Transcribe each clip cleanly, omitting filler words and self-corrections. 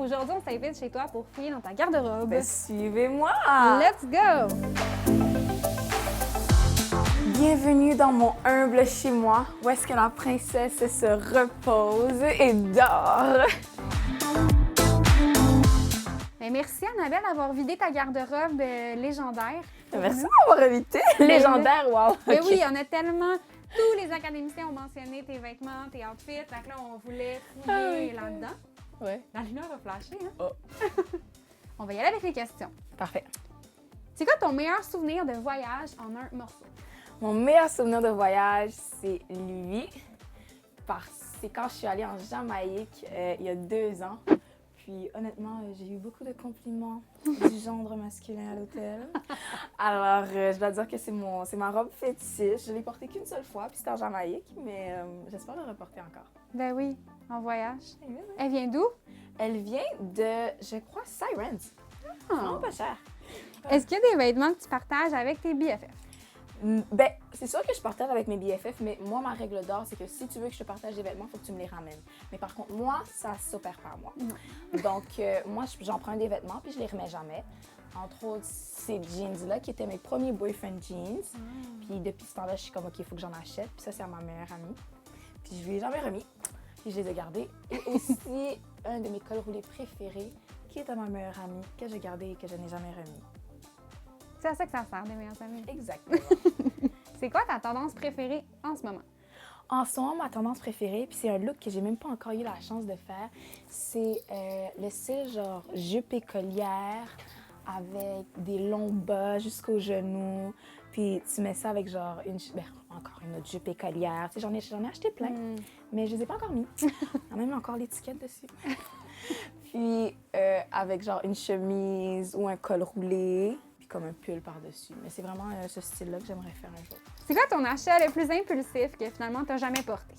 Aujourd'hui, on s'invite chez toi pour fouiller dans ta garde-robe. Ben, suivez-moi! Let's go! Bienvenue dans mon humble chez moi, où est-ce que la princesse se repose et dort. Ben, merci Annabelle d'avoir vidé ta garde-robe légendaire. Merci de m'avoir invité. Légendaire, wow! Mais Ok. oui, on a tellement... Tous les académiciens ont mentionné tes vêtements, tes outfits. Fait que là, on voulait fouiller là-dedans. Ouais. La lumière a flashé, hein? Oh. On va y aller avec les questions. Parfait. C'est quoi ton meilleur souvenir de voyage en un morceau? Mon meilleur souvenir de voyage, c'est lui. C'est quand je suis allée en Jamaïque il y a 2 ans. Puis honnêtement, j'ai eu beaucoup de compliments du gendre masculin à l'hôtel. Alors, je dois dire que c'est ma robe fétiche. Je l'ai portée qu'une seule fois, puis c'était en Jamaïque, mais j'espère le reporter encore. Ben oui, en voyage. Elle vient d'où? Elle vient de, je crois, Sirens. Vraiment pas cher. Est-ce qu'il y a des vêtements que tu partages avec tes BFF? Ben, c'est sûr que je partage avec mes BFF, mais moi, ma règle d'or, c'est que si tu veux que je te partage des vêtements, il faut que tu me les ramènes. Mais par contre, moi, ça s'opère par moi. Donc, moi, j'en prends des vêtements, puis je les remets jamais. Entre autres, ces jeans-là, qui étaient mes premiers boyfriend jeans. Puis depuis ce temps-là, je suis comme, OK, il faut que j'en achète. Puis ça, c'est à ma meilleure amie. Puis je lui ai jamais remis. Puis je les ai gardés. Et aussi, un de mes cols roulés préférés, qui est à ma meilleure amie, que j'ai gardé et que je n'ai jamais remis. C'est à ça que ça sert, des meilleurs amis. Exactement. C'est quoi ta tendance préférée en ce moment? En ce moment, ma tendance préférée, puis c'est un look que j'ai même pas encore eu la chance de faire, c'est le style genre jupe écolière avec des longs bas jusqu'aux genoux. Puis tu mets ça avec genre encore une autre jupe écolière. Tu sais, j'en ai acheté plein, mais je les ai pas encore mis. Il y a même encore l'étiquette dessus. Puis avec genre une chemise ou un col roulé, puis comme un pull par-dessus. Mais c'est vraiment ce style-là que j'aimerais faire un jour. C'est quoi ton achat le plus impulsif que finalement t'as jamais porté?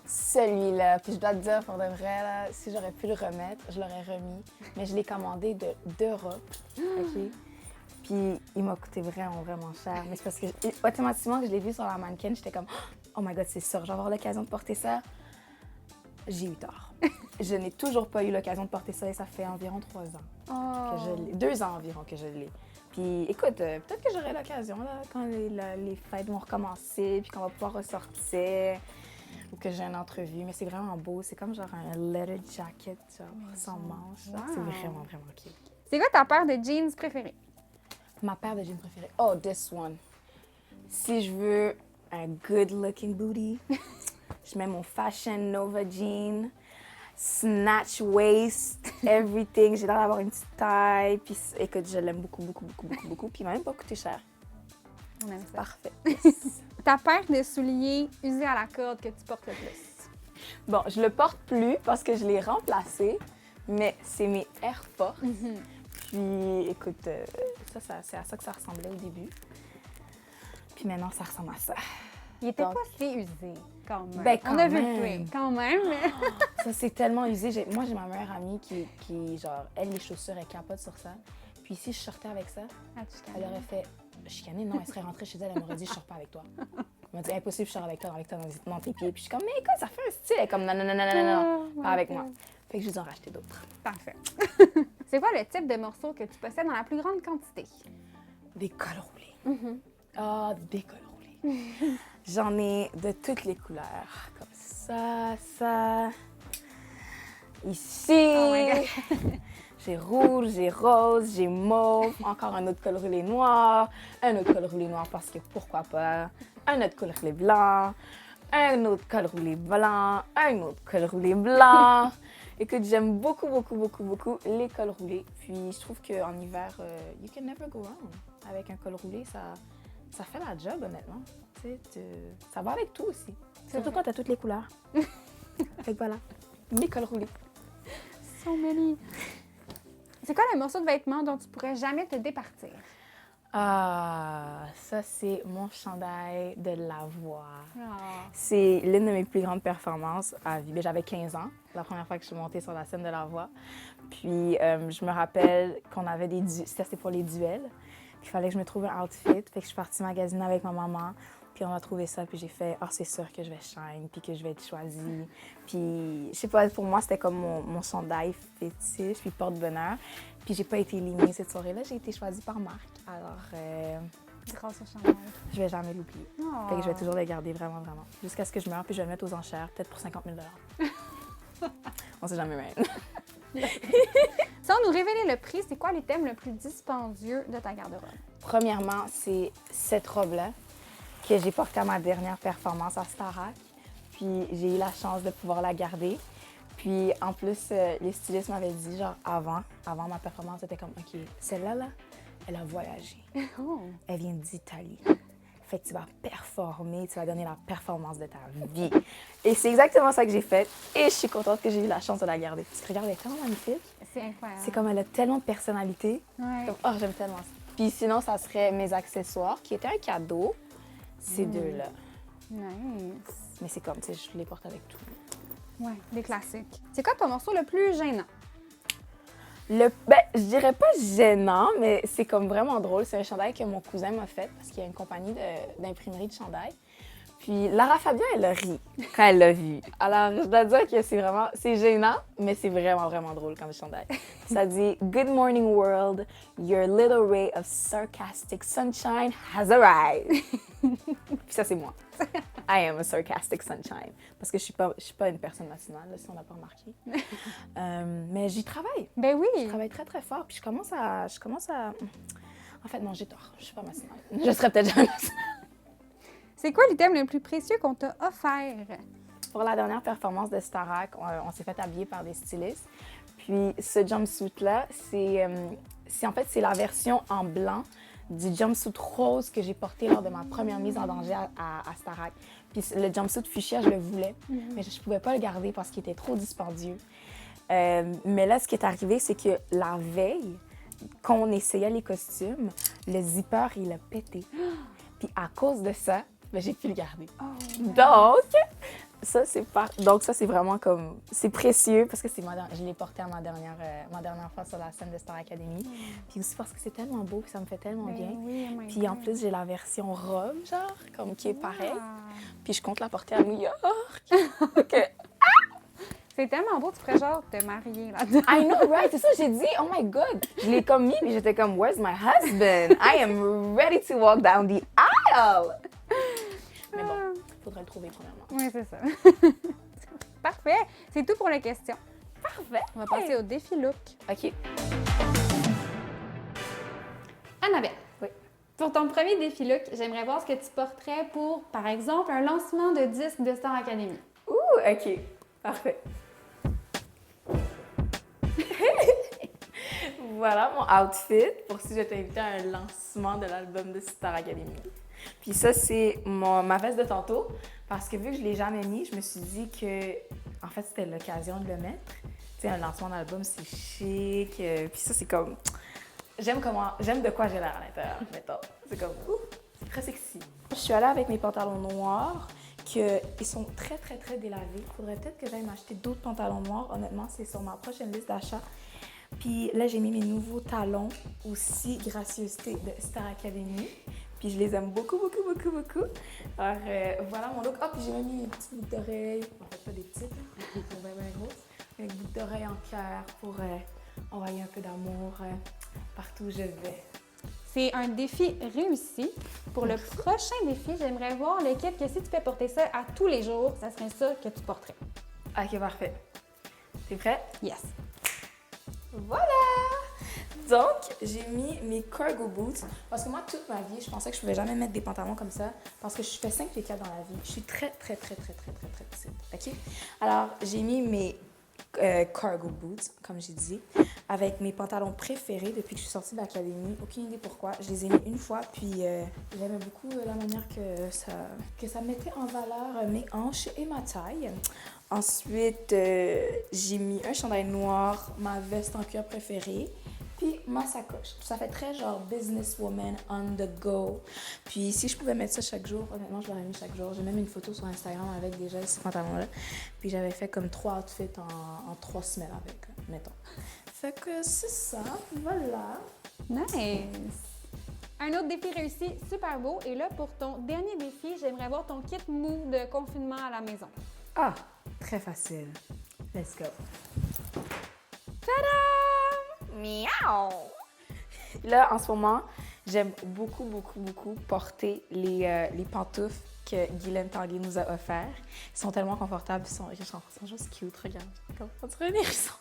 Celui-là, puis je dois te dire, pour de vrai, là, si j'aurais pu le remettre, je l'aurais remis. Mais je l'ai commandé d'Europe, OK? Puis il m'a coûté vraiment, vraiment cher. Mais c'est parce que automatiquement que je l'ai vu sur la mannequin, j'étais comme « Oh my God, c'est sûr, je vais avoir l'occasion de porter ça. » J'ai eu tort. Je n'ai toujours pas eu l'occasion de porter ça et ça fait environ 3 ans que je l'ai. 2 ans environ que je l'ai. Puis écoute, peut-être que j'aurai l'occasion là, quand les fêtes vont recommencer, puis qu'on va pouvoir ressortir, ou que j'ai une entrevue. Mais c'est vraiment beau. C'est comme genre un leather jacket, genre sans manches. Wow. C'est vraiment, vraiment cute. C'est quoi ta paire de jeans préférée? Ma paire de jeans préférée. Oh, this one. Si je veux un good looking booty, je mets mon Fashion Nova jean. Snatch waist, everything. J'ai l'air d'avoir une petite taille. Puis écoute, je l'aime beaucoup, beaucoup, beaucoup, beaucoup, beaucoup. Puis il m'a même pas coûté cher. On aime ça. Parfait. Ta paire de souliers usés à la corde que tu portes le plus? Bon, je le porte plus parce que je l'ai remplacé, mais c'est mes AirPods. Puis écoute, c'est à ça que ça ressemblait au début. Puis maintenant, ça ressemble à ça. Il était Donc, pas si usé, quand même. Ben, quand On a vu même. le tweet, quand même. Mais... Ça, c'est tellement usé. Moi, j'ai ma meilleure amie qui, genre, elle, les chaussures, elle capote sur ça. Puis si je sortais avec ça, elle aurait fait chicaner. Non, elle serait rentrée chez elle, elle m'aurait dit, je sors pas avec toi. Elle m'a dit, impossible, je sors avec toi dans tes pieds. Puis je suis comme, mais écoute, ça fait un style. Elle est comme, non, non, non, non, non, non, Oh, pas avec my moi. God. Fait que je vous en racheter d'autres. Parfait. C'est quoi le type de morceau que tu possèdes dans la plus grande quantité? Des cols roulés. Ah, des cols roulés. J'en ai de toutes les couleurs. Comme ça. Ici. Oh my God. J'ai rouge, j'ai rose, j'ai mauve, encore un autre col roulé noir, un autre col roulé noir parce que pourquoi pas, un autre col roulé blanc, un autre col roulé blanc, un autre col roulé blanc. Écoute, j'aime beaucoup, beaucoup, beaucoup, beaucoup les cols roulés. Puis je trouve qu'en hiver, you can never go wrong. Avec un col roulé, ça fait la job, honnêtement. Tu sais, ça va avec tout aussi. Surtout quand tu as toutes les couleurs. Fait que voilà, les cols roulés. So many. C'est quoi le morceau de vêtement dont tu pourrais jamais te départir? Ah, ça c'est mon chandail de La Voix. Ah. C'est l'une de mes plus grandes performances à vie. J'avais 15 ans, la première fois que je suis montée sur la scène de La Voix. Puis je me rappelle qu'on avait c'était pour les duels. Puis il fallait que je me trouve un outfit. Fait que je suis partie magasiner avec ma maman. Puis on a trouvé ça, puis j'ai fait « Ah, c'est sûr que je vais shine, puis que je vais être choisie. » Puis, je sais pas, pour moi, c'était comme mon chandail fétiche, puis porte-bonheur. Puis j'ai pas été éliminée cette soirée-là, j'ai été choisie par Marc. Alors, Grâce au chandail. je vais jamais l'oublier. Oh. Fait que je vais toujours le garder, vraiment, vraiment. Jusqu'à ce que je meure, puis je vais le mettre aux enchères, peut-être pour 50 000 On sait jamais même. Sans nous révéler le prix, c'est quoi l'item le plus dispendieux de ta garde-robe? Premièrement, c'est cette robe-là que j'ai portée à ma dernière performance à Starac. Puis j'ai eu la chance de pouvoir la garder. Puis en plus, les stylistes m'avaient dit, genre avant ma performance, c'était comme, OK, celle-là, là, elle a voyagé. Oh. Elle vient d'Italie. Fait que tu vas performer, tu vas donner la performance de ta vie. Et c'est exactement ça que j'ai fait. Et je suis contente que j'ai eu la chance de la garder. Parce que regarde, elle est tellement magnifique. C'est incroyable. C'est comme elle a tellement de personnalité. Ouais. Comme, oh, j'aime tellement ça. Puis sinon, ça serait mes accessoires, qui étaient un cadeau. Ces deux-là. Nice. Mais c'est comme, tu sais, je les porte avec tout. Ouais, des classiques. C'est quoi ton morceau le plus gênant? Ben, je dirais pas gênant, mais c'est comme vraiment drôle. C'est un chandail que mon cousin m'a fait parce qu'il y a une compagnie d'imprimerie de chandail. Puis Lara Fabian, elle a ri quand elle l'a vu. Alors, je dois dire que c'est gênant, mais c'est vraiment, vraiment drôle comme chandail. Ça dit « Good morning world, your little ray of sarcastic sunshine has arrived. » Puis ça, c'est moi. I am a sarcastic sunshine. Parce que je suis pas une personne matinale, là, si on l'a pas remarqué. Mais j'y travaille. Ben oui. Je travaille très, très fort. Puis je commence à... En fait, non, j'ai tort. Je suis pas matinale. Je serais peut-être jamais matinale. C'est quoi l'item le plus précieux qu'on t'a offert? Pour la dernière performance de Starac, on s'est fait habiller par des stylistes. Puis ce jumpsuit-là, c'est la version en blanc du jumpsuit rose que j'ai porté lors de ma première mise en danger à Starac. Puis le jumpsuit fuchsia, je le voulais, mais je ne pouvais pas le garder parce qu'il était trop dispendieux. Mais là, ce qui est arrivé, c'est que la veille, quand on essayait les costumes, le zipper, il a pété. Puis à cause de ça, ben, j'ai pu le garder. Oh, Donc, ça, c'est vraiment comme... C'est précieux parce que je l'ai porté à ma dernière fois sur la scène de Star Academy. Puis aussi parce que c'est tellement beau que ça me fait tellement bien. Oui, oh my Puis en God. plus, j'ai la version robe, genre, comme qui est pareille. Ah. Puis je compte la porter à New York. OK. C'est tellement beau, tu ferais genre te marier là-dedans. I know, right? C'est ça, j'ai dit, oh my God. Je l'ai comme mis, puis j'étais comme, where's my husband? I am ready to walk down the aisle. Mais bon, il faudrait le trouver premièrement. Oui, c'est ça. Parfait. C'est tout pour les questions. Parfait. On va passer au défi look. OK. Annabelle. Oui. Pour ton premier défi look, j'aimerais voir ce que tu porterais pour, par exemple, un lancement de disque de Star Academy. Ouh, OK. Parfait. Voilà mon outfit pour si je t'invitais à un lancement de l'album de Star Academy. Puis ça, c'est ma veste de tantôt parce que vu que je ne l'ai jamais mis, je me suis dit que, en fait, c'était l'occasion de le mettre. Tu sais, un lancement d'album, c'est chic. Puis ça, c'est comme... J'aime de quoi j'ai l'air à l'intérieur, mettons. C'est comme... c'est très sexy. Je suis allée avec mes pantalons noirs. Ils sont très, très, très délavés. Il faudrait peut-être que j'aille m'acheter d'autres pantalons noirs. Honnêtement, c'est sur ma prochaine liste d'achat. Puis là, j'ai mis mes nouveaux talons aussi, gracieuseté de Star Academy. Puis je les aime beaucoup, beaucoup, beaucoup, beaucoup. Alors, voilà mon look. Ah, puis j'ai même mis mes petites boucles d'oreilles. En fait, pas des petites, elles sont bien, bien grosses. Avec boucles d'oreilles en cœur pour envoyer un peu d'amour partout où je vais. C'est un défi réussi. Pour le prochain défi, j'aimerais voir lequel que si tu fais porter ça à tous les jours, ça serait ça que tu porterais. OK, parfait. T'es prête? Yes. Voilà! Donc, j'ai mis mes cargo boots parce que moi, toute ma vie, je pensais que je pouvais jamais mettre des pantalons comme ça parce que je fais 5 pieds 4 dans la vie. Je suis très, très, très, très, très, très, très petite. OK? Alors, j'ai mis mes cargo boots, comme j'ai dit, avec mes pantalons préférés depuis que je suis sortie de l'académie. Aucune idée pourquoi. Je les ai mis une fois, puis j'aimais beaucoup la manière que ça mettait en valeur mes hanches et ma taille. Ensuite, j'ai mis un chandail noir, ma veste en cuir préférée, puis ma sacoche. Ça fait très genre businesswoman on the go. Puis si je pouvais mettre ça chaque jour, honnêtement, je l'aurais mis chaque jour. J'ai même une photo sur Instagram avec déjà ces pantalons-là. Puis j'avais fait comme 3 outfits en 3 semaines avec, mettons. Fait que c'est ça, voilà. Nice. Un autre défi réussi, super beau. Et là, pour ton dernier défi, j'aimerais voir ton kit mou de confinement à la maison. Ah, très facile. Let's go. Tadam! Miaou! Là, en ce moment, j'aime beaucoup, beaucoup, beaucoup porter les pantoufles que Guylaine Tanguay nous a offertes. Ils sont tellement confortables, ils sont juste cute, regarde. Comme on dirait un hérisson.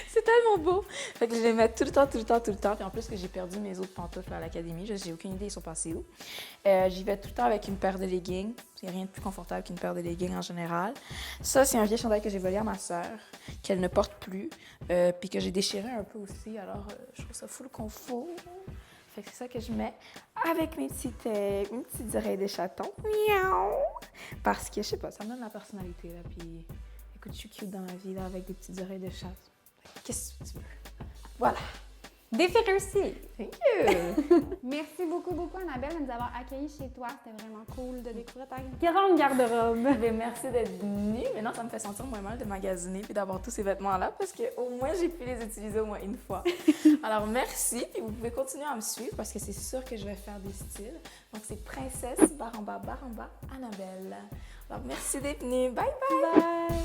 C'est tellement beau! Fait que je les mets tout le temps, tout le temps, tout le temps. Puis en plus que j'ai perdu mes autres pantoufles à l'académie, j'ai aucune idée ils sont passés où. J'y vais tout le temps avec une paire de leggings. Il n'y a rien de plus confortable qu'une paire de leggings en général. Ça, c'est un vieux chandail que j'ai volé à ma sœur, qu'elle ne porte plus, puis que j'ai déchiré un peu aussi. Alors, je trouve ça full confort. Fait que c'est ça que je mets avec mes petites oreilles de chaton. Miaou! Parce que, je sais pas, ça me donne la personnalité, là. Puis, écoute, je suis cute dans la vie, là, avec des petites oreilles de chat. Qu'est-ce que tu veux? Voilà. Défi réussi! Thank you! Merci beaucoup, beaucoup, Annabelle, de nous avoir accueillis chez toi. C'était vraiment cool de découvrir ta grande garde-robe. Ben, merci d'être venue. Maintenant, ça me fait sentir moins mal de magasiner puis d'avoir tous ces vêtements-là parce qu'au moins, j'ai pu les utiliser au moins une fois. Alors, merci. Puis vous pouvez continuer à me suivre parce que c'est sûr que je vais faire des styles. Donc, c'est Princesse, barre en bas, Annabelle. Alors, merci d'être venue. Bye, bye! Bye!